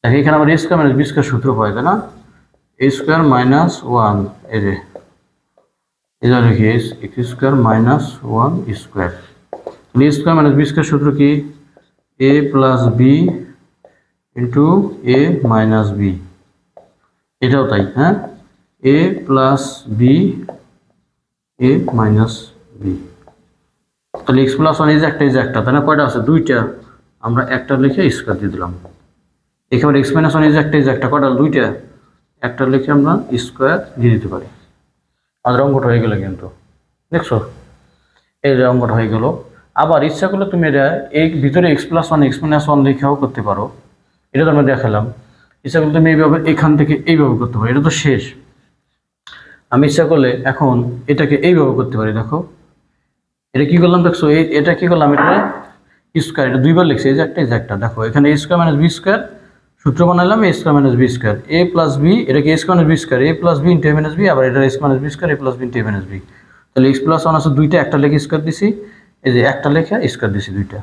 দেখো এখানে আবার a square minus B square সূত্র পাই, তাই না? a স্কোয়ার মাইনাস 1, এই যে এটা লিখি x স্কোয়ার মাইনাস 1 স্কোয়ার। তাহলে a square minus B square সূত্র কি, a plus B into a minus b, এটাও তাই, হ্যাঁ, a plus b a minus b. তাহলে x প্লাস 1 এই যে একটা, তাই না? কয়টা আছে, 2টা, আমরা একটা লিখে স্কোয়ার দিয়ে দিলাম। এখানে x মাইনাস 1 এই যে একটা, কয়টা, 2টা, একটা লিখে আমরা স্কোয়ার দিয়ে দিতে পারি। আমাদের অঙ্কটা হয়ে গেল কিন্তু, দেখছো এই যে অঙ্কটা হয়ে গেল। আবার ইচ্ছা করলে তুমি এটা এই ভিতরে x প্লাস 1 x মাইনাস 1 লিখেও করতে পারো, এটা তো আমরা দেখালাম। ইচ্ছা করলে তুমি এইভাবে এখান থেকে এইভাবে করতে পারো, এটা তো শেষ। আমি ইচ্ছা করলে এখন এটাকে এইভাবে করতে পারি। দেখো এটা কি করলাম, দেখছো এটা কি করলাম, এটা স্কোয়ার, এটা 2 বার লিখছি, এই যে একটা, দেখো এখানে a square minus B square সূত্র বানালাম, a square minus B square, a plus b, এটাকে a square minus B square, a plus B into a minus b, আবার এটা a square minus B square, a plus B into a minus b. তাহলে x plus 1 আছে 2টা, একটা লিখে square দিছি, এই যে একটা লিখে স্কোয়ার দিছি 2টা।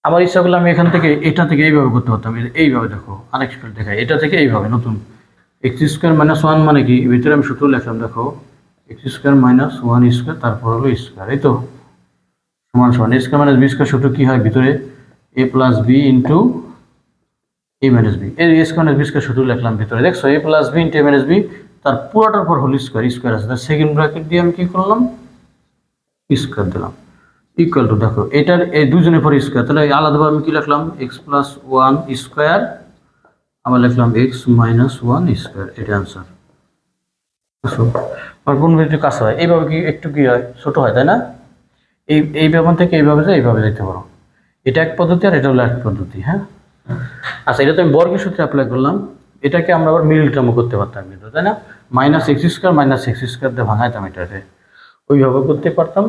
আবার ইচ্ছা করলে আমি এখান থেকে এটা থেকে এইভাবে করতে পারতাম, এইভাবে, দেখো আরেক স্পেল দেখাই, এটা থেকে এইভাবে নতুন এক্স স্কোয়ার মাইনাস ওয়ান মানে কি, ভিতরে আমি সূত্র লিখলাম, দেখো x square minus one square তারপর হলো স্কোয়ার, এই তো সমান সমান এ স্কোয়ার মাইনাস বি স্কোয়ার সূত্র কি হয়, ভিতরে এ প্লাস বি ইন্টু এ মাইনাস বি, এর এ স্কোয়ার মাইনাস বি স্কোয়ার সূত্র লিখলাম ভিতরে, দেখছো এ প্লাস বি ইন্টু এ মাইনাস বি, তার পুরোটার পর হোল স্কোয়ার, স্কোয়ার আছে, তার সেকেন্ড ব্র্যাকেট দিয়ে আমি কি করলাম স্কোয়ার দিলাম, ইকুয়াল টু দেখো এটার এই দুজনের পর স্কোয়ার, তাহলে আলাদাভাবে আমি কি লিখলাম এক্স প্লাস ওয়ান স্কোয়ার, আবার লিখলাম এক্স মাইনাস ওয়ান স্কোয়ার, এটা আনসার। আর কোন একটু কাছে হয় এইভাবে, কি একটু কি হয় ছোট হয় তাই না, এই ব্যবধান থেকে এইভাবে যায় এইভাবে যেতে পারো, এটা এক পদ্ধতি আর এটা হলো এক পদ্ধতি। হ্যাঁ আচ্ছা, এটা তো আমি বর্গের সূত্রে অ্যাপ্লাই করলাম, এটাকে আমরা আবার মিডল টার্মও করতে পারতাম কিন্তু, তাই না, মাইনাস এক্স স্কোয়ার দিয়ে ভাঙাইতাম এটাকে, ওইভাবে করতে পারতাম।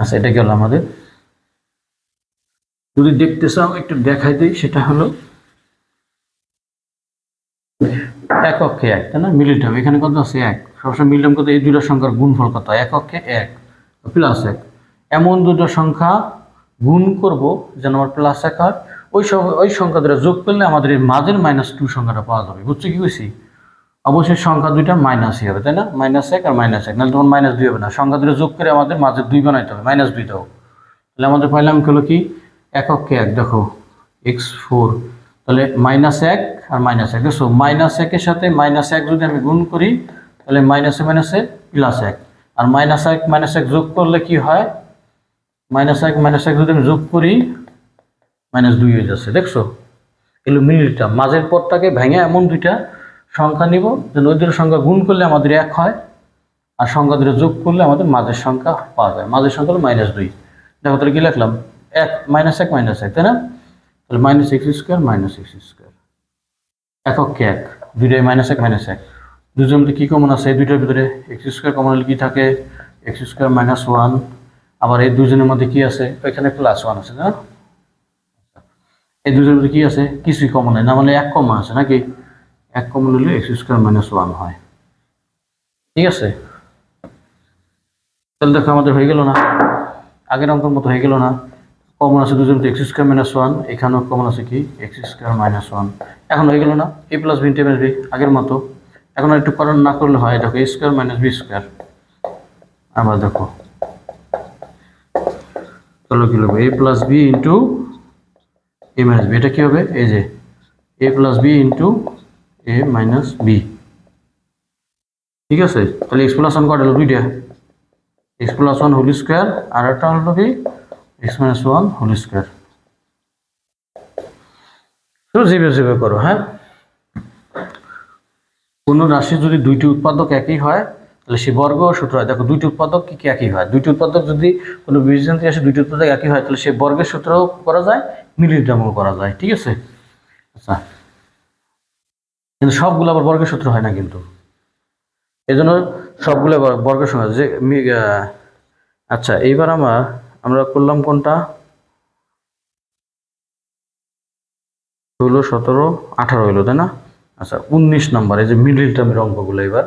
আচ্ছা, এটা গেল আমাদের, যদি দেখতে চাও একটু দেখাই দিই, সেটা হলো এক অক্ষে এক, তাই না, মিডল টার্ম এখানে কত আছে এক, সবসময় মিডল টার্ম কত, এই দুটো সংখ্যার গুণফল কত, এক অক্ষে এক প্লাস এক, এমন দুটো সংখ্যা গুণ করব যেন আমার প্লাস এক হয়, ওই সংখ্যা দুটো যোগ করলে আমাদের এই মাঝের মাইনাস টু সংখ্যাটা পাওয়া যাবে, বুঝছো কি বলছি, অবশ্যই সংখ্যা দুইটা মাইনাসই হবে, তাই না, মাইনাস এক আর মাইনাস এক, নাহলে তখন মাইনাস দুই হবে না, সংখ্যা দুটো যোগ করে আমাদের মাঝের দুই বানাইতে হবে, মাইনাস দুই দাও, তাহলে আমাদের পাইলাম হলো কি এক অক্ষে এক, দেখো এক্স ফোর, তাহলে মাইনাস এক আর মাইনাস এক, দেখো মাইনাস একের সাথে মাইনাস এক যদি আমি গুণ করি তাহলে মাইনাসে মাইনাসে প্লাস এক, আর মাইনাস এক যোগ করলে কি হয়, মাইনাস এক যদি আমি যোগ করি মাইনাস দুই হয়ে যাচ্ছে, দেখছো এগুলো মিনিটটা মাঝের পরটাকে ভেঙে এমন দুইটা সংখ্যা নিব যেন ওই দুটো সংখ্যা গুণ করলে আমাদের এক হয়, আর সংখ্যা দুটো যোগ করলে আমাদের মাঝের সংখ্যা পাওয়া যায়, মাঝের সংখ্যা হলো মাইনাস দুই, দেখো তাহলে কি লিখলাম এক মাইনাস এক তাই না, তাহলে মাইনাস এক্স স্কোয়ার এককে এক, দুইটাই মাইনাস এক, দুজনের মধ্যে কী কমন আছে, এই দুইটার ভিতরে এক্স স্কোয়ার কমন হলে কী থাকে এক্স স্কোয়ার মাইনাস ওয়ান, আবার এই দুজনের মধ্যে কি আছে, এখানে প্লাস ওয়ান আছে না, এই দুজনের মধ্যে কী আছে, কিছুই কমন হয় না, মানে এক কমন আছে নাকি, এক কমন হলে এক্স স্কোয়ার মাইনাস ওয়ান হয়, ঠিক আছে, তাহলে দেখো আমাদের হয়ে গেল না, আগের অঙ্কের মতো হয়ে গেল না, কমন আছে দুজন এক্স স্কোয়ার মাইনাস ওয়ান, এখানেও কমন আছে কি এক্স স্কোয়ার মাইনাস ওয়ান, এখন হয়ে গেল না এ প্লাস বি ইন্টু বি আগের মতো, এখন একটু করার না করলে হয়, দেখো এ স্কোয়ার মাইনাস বি স্কোয়ার, আবার দেখো চলো কি লিখবো A plus B into A minus B, এটা কি হবে এই যে A plus B into A minus B, ঠিক আছে, তাহলে এক্স প্লাস ওয়ান কটা হলো দুইটা, X plus one whole square, আর একটা হলো কি X minus one whole square, যেভাবে করো। হ্যাঁ, কোনো রাশি যদি দুইটি উৎপাদক একই হয় তাহলে সে বর্গ সূত্র হয়, দেখো দুইটি উৎপাদক কি একই হয়, দুইটি উৎপাদক যদি কোনো বীজগণিত রাশি দুইটি উৎপাদক একই হয় তাহলে সে বর্গের সূত্রও করা যায়, মিলিত টার্মও করা যায়, ঠিক আছে। আচ্ছা, কিন্তু সবগুলো আবার বর্গের সূত্র হয় না কিন্তু, এই জন্য সবগুলো বর্গের সঙ্গে যে আচ্ছা, এইবার আমরা করলাম কোনটা, 16, 17, 18 হইলো তাই না। আচ্ছা, 19 নম্বর, এই যে মিডল টার্মের অঙ্কগুলো, এবার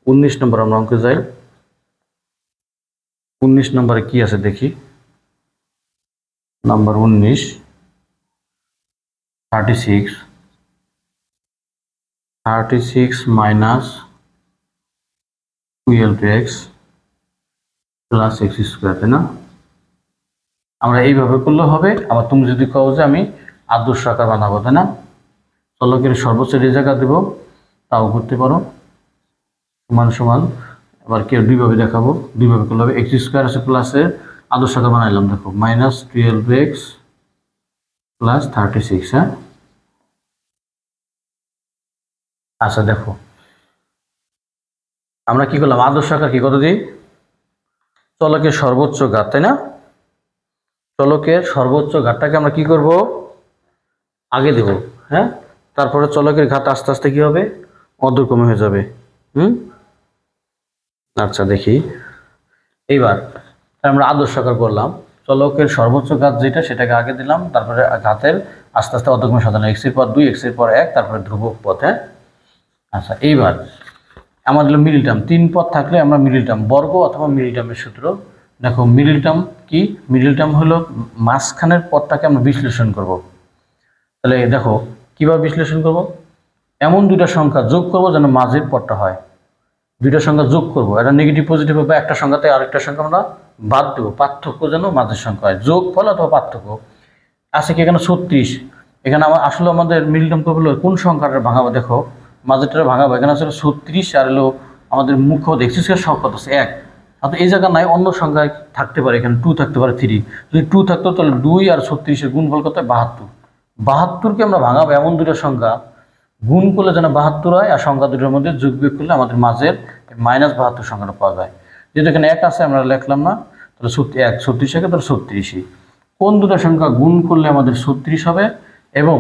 19 নম্বর আমরা অঙ্কে যাই। 19 নম্বরে কি আছে দেখি, number 19, 36 minus 12x plus x square, তাই না। আমরা এইভাবে করলে হবে, আবার তুমি যদি কও যে আমি আদর্শ আকার বানাবো, তাই না, চলকের সর্বোচ্চ রেজাকা দেব, তাও করতে পারো, সমান সমান, আবার কেউ দুইভাবে দেখাবো, দুইভাবে করলে হবে, এক্স স্কোয়ার আছে প্লাসের আদর্শ আকার বানাইলাম, দেখো মাইনাস 12x প্লাস 36। হ্যাঁ, আচ্ছা দেখো আমরা কি করলাম, আদর্শ আকার কি কত দিই, চলকের সর্বোচ্চ ঘাত, তাই না, চলকের সর্বোচ্চ ঘাতটাকে আমরা কি করব আগে দেব, হ্যাঁ, তারপরে চলকের ঘাত আস্তে আস্তে কি হবে অর্ধক্রমে হয়ে যাবে। আচ্ছা দেখি, এইবার আমরা আদর্শ আকার করলাম, চলকের সর্বোচ্চ ঘাত যেটা সেটাকে আগে দিলাম, তারপরে ঘাতের আস্তে আস্তে অর্ধক্রমে সাজানো, এক্স এর পর 2, এক্স এর পর 1, তারপরে ধ্রুবক পথ। হ্যাঁ, আচ্ছা এইবার আমাদের মিডল টার্ম, 3 পদ থাকলে আমরা মিডল টার্ম বর্গ অথবা মিডল টার্মের সূত্র, দেখো মিডল টার্ম কি, মিডল টার্ম হলো মাঝখানের পদটাকে আমরা বিশ্লেষণ করব, তাহলে দেখো কিভাবে বিশ্লেষণ করব, এমন দুইটা সংখ্যা যোগ করব যেন মাঝের পদটা হয়। দুইটা সংখ্যা যোগ করব, এটা নেগেটিভ পজিটিভ হবে, একটা সংখ্যাতে আরেকটা সংখ্যা আমরা বাদ দেবো, পার্থক্য যেন মাঝের সংখ্যা হয়, যোগ ফল অথবা পার্থক্য। আছে কি এখানে 36, এখানে আসলে আমাদের মিডল টার্ম করবো কোন সংখ্যাটা ভাঙাবো, দেখো মাঝেরটা ভাঙাবো, এখানে আসলে 36 আর হলো আমাদের মুখ্য দেখছি সংখ্যা আছে 1, অর্থাৎ এই জায়গা নাই অন্য সংখ্যায় থাকতে পারে, এখানে 2 থাকতে পারে 3, যদি 2 থাকতো তাহলে 2 আর 36-এর গুণফল কত 72, 72কে আমরা ভাঙাবো এমন দুটো সংখ্যা গুণ করলে যেন 72 হয়, আর সংখ্যা দুটোর মধ্যে যোগ বিয়োগ করলে আমাদের মাঝের -72 সংখ্যাটা পাওয়া যায়। যেহেতু এখানে 1 আছে আমরা লিখলাম না, তাহলে 1 36 থাকে, তাহলে 36ই কোন দুটো সংখ্যা গুণ করলে আমাদের 36 হবে এবং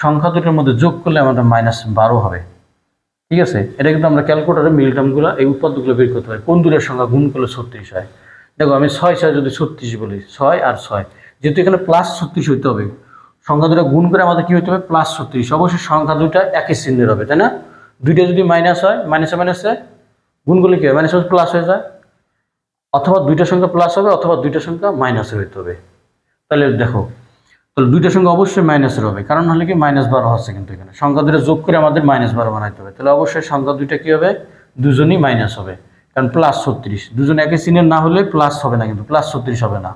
সংখ্যা দুটোর মধ্যে যোগ করলে আমাদের -12 হবে। ঠিক আছে, এটা কিন্তু আমরা ক্যালকুলেটারে মিল টার্মগুলো এই উৎপাদকগুলো বের করতে পারি, কোন দুটোর সংখ্যা গুণ করলে 36 হয়। দেখো আমি 6 যদি 36 বলি, 6 আর 6, যেহেতু এখানে +36 হইতে হবে, সংখ্যা দুটো গুণ করে আমাদের কি হতে হবে +36, অবশ্যই সংখ্যা দুটো একই চিহ্নের হবে, তাই না? দুইটা যদি মাইনাস হয়, মাইনাসে গুণ করলে কি হয়, মাইনাস প্লাস হয়ে যায়, অথবা দুইটা সংখ্যা প্লাস হবে অথবা দুইটা সংখ্যা মাইনাসের হইতে হবে। তাহলে দেখো, তাহলে দুইটা সংখ্যা অবশ্যই মাইনাসের হবে, কারণ হলে কি -12 হচ্ছে, কিন্তু এখানে সংখ্যা দুটো যোগ করে আমাদের -12 বানাইতে হবে, তাহলে অবশ্যই সংখ্যা দুইটা কি হবে, দুজনই মাইনাস হবে, কারণ +36, দুজন একই চিহ্নের না হলে প্লাস হবে না, কিন্তু +36 হবে না।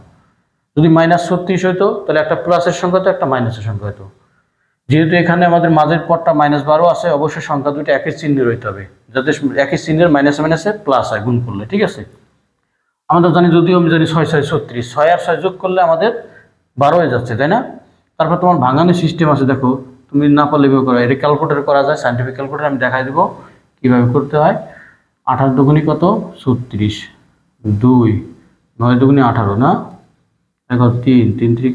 যদি -36 হইতো তাহলে একটা প্লাসের সংখ্যা হতো, একটা মাইনাসের সংখ্যা হতো। যেহেতু এখানে আমাদের মাঝের পদটা -12 আছে, অবশ্যই সংখ্যা দুটো একই চিহ্নের হইতে হবে, যাতে একই চিহ্নের মাইনাসে প্লাস হয় গুণ করলে। ঠিক আছে, আমরা জানি, যদিও আমি জানি 6 6 36, 6 আর 6 যোগ করলে আমাদের 12 হয়ে যাচ্ছে, তাই না? তারপর তোমার ভাঙানোর সিস্টেম আছে, দেখো তুমি না পারলে এভাবে করো, এটা ক্যালকুলেটর করা যায়, সাইন্টিফিক ক্যালকুলেটর আমি দেখাই দেবো কীভাবে করতে হয়। 18 দুগুণি কত 36, 2 9 দুগুণি 18 না, দেখো 3 3 3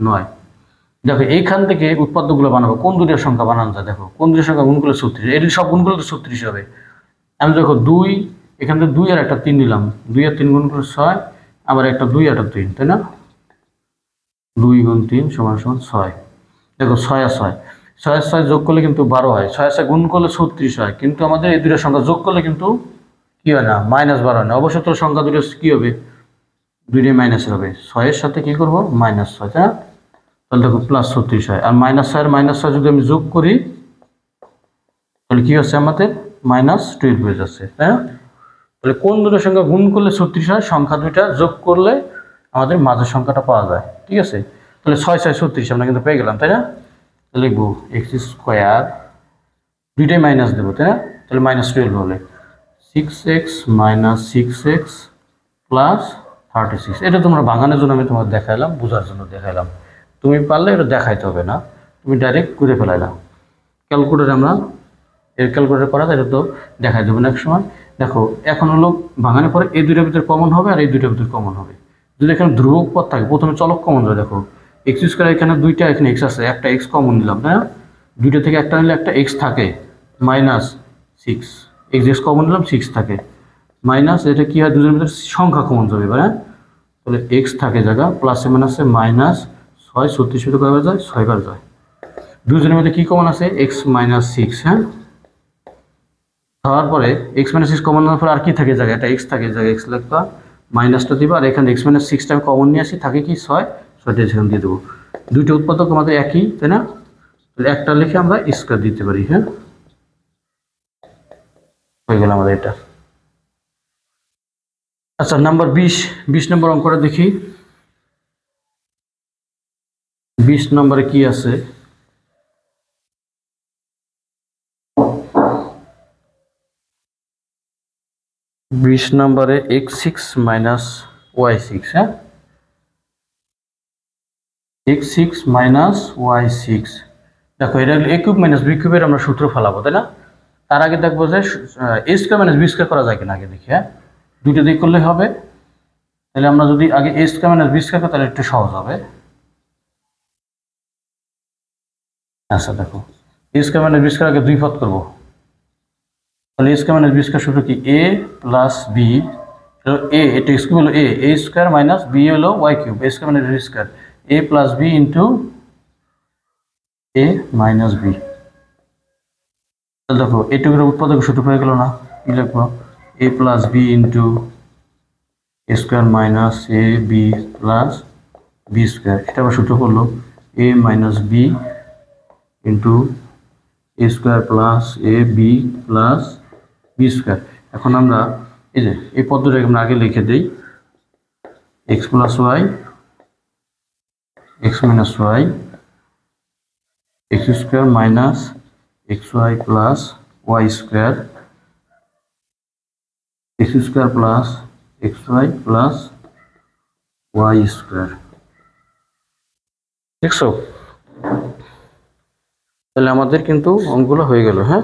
9। দেখো এইখান থেকে উৎপাদ্যগুলো বানাবো, কোন দুটোর সংখ্যা বানানো যায়, দেখো কোন দুটোর সংখ্যা গুণ করলে 36, এটি সব গুণ করলে তো 36 হবে। আমি দেখো 2, এখান থেকে 2 আর একটা 3 নিলাম, 2 আর 3 গুণ করলে 6, আবার একটা 2 আর একটা 3, তাই না? 2 গুণ 3 সমান 6। দেখো 6 আর 6, 6 আর 6 যোগ করলে কিন্তু 12 হয়, 6 আর 6 গুণ করলে 36 হয়, কিন্তু আমাদের এই দুটো সংখ্যা যোগ করলে কিন্তু কি হয় না, -12 হয় না। অবশ্যই তোর সংখ্যা দুটো কি হবে, দুইটাই মাইনাসের হবে, 6 এর সাথে কি করবো -6, তাই না? তাহলে দেখো +36 হয়, আর -6 আর -6 যদি আমি যোগ করি তাহলে কি হচ্ছে আমাদের -12 হয়ে যাচ্ছে, তাই না? তাহলে কোন দুটো সংখ্যা গুণ করলে 36 হয়, সংখ্যা দুইটা যোগ করলে আমাদের মাঝের সংখ্যাটা পাওয়া যায়। ঠিক আছে, তাহলে 6 6 36 আমরা কিন্তু পেয়ে গেলাম, তাই না? তাহলে লিখবো x², দুইটাই মাইনাস দেবো, তাই না? তাহলে -12 হলে 6x - 6x + 36। এটা তোমরা ভাঙানোর জন্য আমি তোমাকে দেখাইলাম, বোঝার জন্য দেখাইলাম, তুমি পারলে এটা দেখাইতে হবে না, তুমি ডাইরেক্ট করে ফেলাইলাম। ক্যালকুলেটর আমরা ক্যালকুলেটর করা এটা তো দেখাই দেবো নেক্সট সময়। দেখো এখন হলো ভাঙানোর পরে এই দুইটার ভিতরে কমন হবে আর এই দুইটার ভিতরে কমন হবে। যদি এখানে ধ্রুবক পদ থাকে, প্রথমে চলক কমন যাবে, দেখো x², এখানে দুইটা, এখানে x আছে, একটা x কমন নিলাম, তাই না? দুইটা থেকে একটা নিলে একটা x থাকে, -6, x কমন নিলাম 6 থাকে, মাইনাস এটা কি হয়, দুজনের ভিতরে সংখ্যা কমন যাবে এবার, হ্যাঁ? তাহলে x থাকে জায়গা, প্লাসে মাইনাসে -6, 36 ভিতরে কয়বার যায়, 6 বার যায়। দুজনের মধ্যে কি কমন আছে, x - 6, হ্যাঁ? হওয়ার পরে x - 6 কমন নেওয়ার পরে আর কি থাকে জায়গায়, একটা x থাকে জায়গায়, x লিখবা, মাইনাসটা দিবা, আর এখানে x - 6টা আমি কমন নিয়ে আসি, থাকে কি 6টা সেখানে দিয়ে দেবো। দুইটা উৎপাদক আমাদের একই, তাই না? তাহলে একটা লিখে আমরা স্কয়ার দিতে পারি, হ্যাঁ? হয়ে গেল আমাদের এটা। আচ্ছা, নাম্বার 20 নম্বর অঙ্কটা দেখি। 20 নম্বরে কি আছে, নম্বরে x6 - y6, হ্যাঁ? x6 - y6, দেখো এটা a কিউব - b কিউবের আমরা সূত্র ফেলাবো, তাই না? তার আগে দেখবো যে a² - b² করা যায় কিনা, আগে দেখি, হ্যাঁ? দুইটা দিক করলে হবে, তাহলে আমরা যদি আগে a² - b² করি তাহলে একটু সহজ হবে। আচ্ছা দেখো, a² - b² আগে দুই পদ করবো, তাহলে a² - b² সূত্র কি, a + b, a এটা x কিউব হলো a² - b হলো y³ a² - b², a + b into a - b। তাহলে দেখো এটুকুর উৎপাদক সূত্র হয়ে গেল না, কি লিখবো, a + b into a² - ab + b², এটা আবার সূত্র করলো a - b into a square plus a b plus B square. এখন আমরা এই যে এই পদ্ধতিটাকে আমরা আগে লিখে দিই, x plus y x minus y x square minus x y plus Y square x square plus x y plus Y square. দেখছো, তাহলে আমাদের কিন্তু অঙ্কগুলো হয়ে গেল। হ্যাঁ,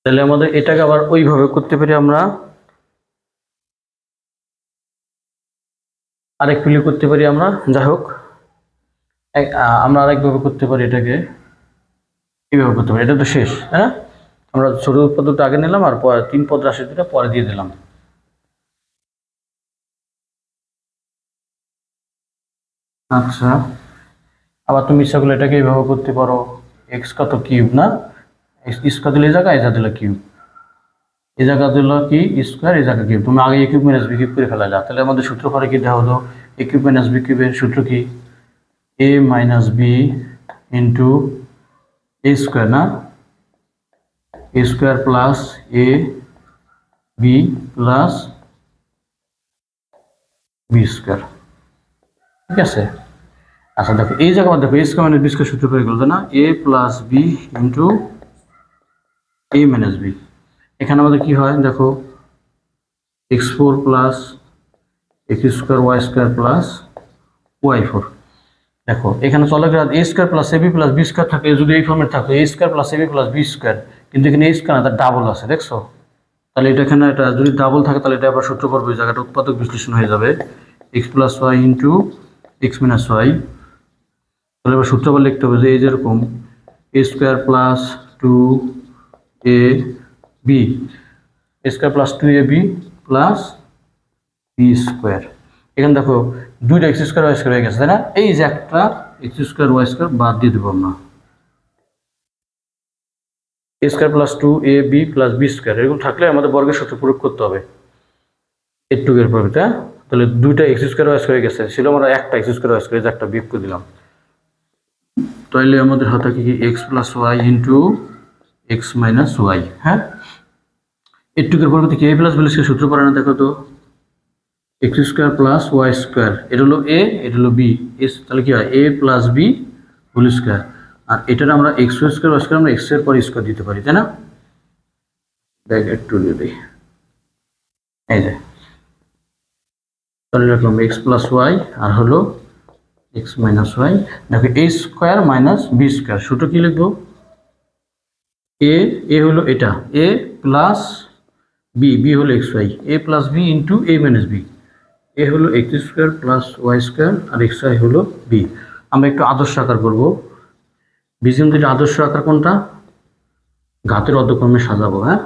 তাহলে আমাদের এটাকে আবার ওইভাবে করতে পারি, আমরা আরেকগুলি করতে পারি আমরা। যাই হোক, আমরা আরেকভাবে করতে পারি, এটাকে এইভাবে করতে পারি। এটা তো শেষ, হ্যাঁ, আমরা ছোট পদ্ধতিটা আগে নিলাম আর পরে 3 পদ রাশি দুটা পরে দিয়ে দিলাম। আচ্ছা, আবার তুমি ইচ্ছা করলে এটাকে এইভাবে করতে পারো, এক্স কত কিউব না, স্কোয়ার দিলে এই জায়গা, এই জায়গা দিলে কিউব, এই জায়গা দিল কি স্কোয়ার, এই জায়গা কিউব। তুমি আগে এ কিউব মাইনাস বি কিউব করে ফেলা যা। তাহলে আমাদের সূত্র পরে কি দেওয়া হলো, এ কিউব মাইনাস বি কিউবের সূত্র কি, a minus b into a square না, a square plus a b plus B square. ঠিক আছে। আচ্ছা দেখো, এই জায়গা দেখো, এ স্কোয়ার মাইনাস বি স্কোয়ার সূত্র পেয়ে গেল না, এ প্লাস বি ইন্টু এ মাইনাস বি। এখানে আমাদের কি হয় দেখো, x four plus x square y square plus y four. দেখো এখানে চলে গেলে a square plus a b plus B square থাকে, যদি এই ফর্মেট থাকতো এ square plus a b plus B square, কিন্তু এখানে এ স্কোয়ার না, তার ডাবল আছে, দেখছো। তাহলে এটা এখানে এটা যদি ডাবল থাকে তাহলে এটা আবার সূত্র করবে, ওই জায়গাটা উৎপাদক বিশ্লেষণ হয়ে যাবে, x plus y into x minus y. তাহলে এবার সূত্র আবার লিখতে হবে যে এই যেরকম a square plus two a b, a square plus two a b plus B square. এখানে দেখো দুইটা এক্স স্কোয়ার ওয়াই স্কোয়ার হয়ে গেছে, তাই না। এই যে একটা এক্স স্কোয়ার ওয়াই স্কোয়ার বাদ দিয়ে দেবো আমরা, এ square plus two a b plus B square এরকম থাকলে আমাদের বর্গের সূত্র প্রয়োগ করতে হবে এর পর। তাহলে দুইটা এক্স স্কোয়ার ওয়াই স্কোয়ার হয়ে গেছে, ছিল আমরা একটা এক্স স্কোয়ার ওয়াই স্কোয়ার, যে একটা বিয়োগ করে দিলাম। তাহলে আমাদের হাতে কি x plus y into x minus y. হ্যাঁ, এর পরিবর্তে কি এ প্লাস বি স্কোয়ার সূত্র পড়ে না, দেখো তো, x square plus Y square, এটা হলো এ, এটা হলো বি, তাহলে কি হয় a plus b whole square. আর এটার আমরা এক্স স্কোয়ার ওয়াই স্কোয়ার আমরা এক্স এর পর স্কোয়ার দিতে পারি, তাই না। দেখ একটু দিই, এই যে তাহলে এরকম এক্স প্লাস ওয়াই আর হলো এক্স মাইনাস ওয়াই। দেখো এ স্কোয়ার মাইনাস বি স্কোয়ার, সূত্র কি লিখবো, এ হলো এটা এ প্লাস বি, বি হলো X Y, A plus B into A minus B, A হলো X square plus Y square আর এক্স ওয়াই হলো বি। আমরা একটু আদর্শ আকার করবো, বীজগণিতের আদর্শ আকার কোনটা, ঘাতের অর্ধক্রমে সাজাবো। হ্যাঁ,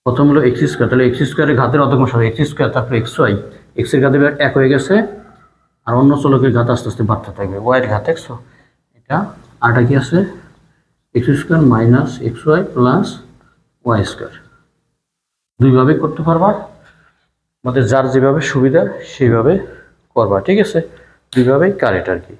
প্রথম হলো এক্স স্কোয়ার, তাহলে এক্স স্কোয়ারের ঘাতের অর্ধক্রমে সাজাবো, এক্স স্কোয়ার তারপরে এক্স ওয়াই, এক্স এর ঘাতে এক হয়ে গেছে আর অন্য চলকের ঘাত আস্তে আস্তে বাড়তে থাকবে, ওয়াইয়ের ঘাত একশো, এটা আরটা কি আছে x square minus x y plus Y square. দুইভাবে করতে পারবা, আমাদের যার যেভাবে সুবিধা সেইভাবে করবা, ঠিক আছে, দুইভাবেই কারেক্ট আর কি।